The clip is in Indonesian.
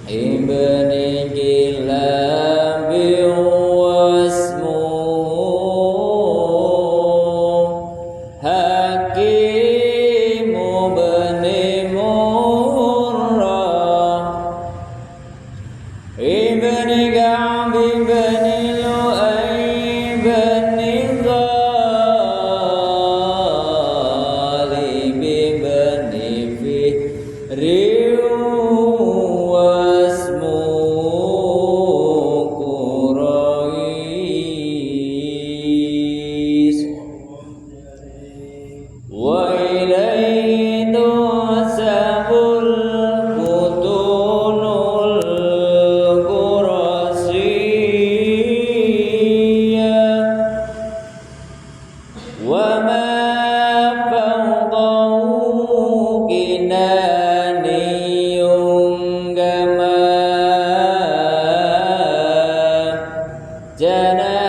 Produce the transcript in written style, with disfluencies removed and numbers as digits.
ibni Kilabi wasmuhu Hakimu bani Murrah ibni Ka'bi bani Lu'ay bani Ghalib bani Fihri wa ilaihi tuhsabul butunul qurasiyah wa ma fawqahu kinaniyun kama jana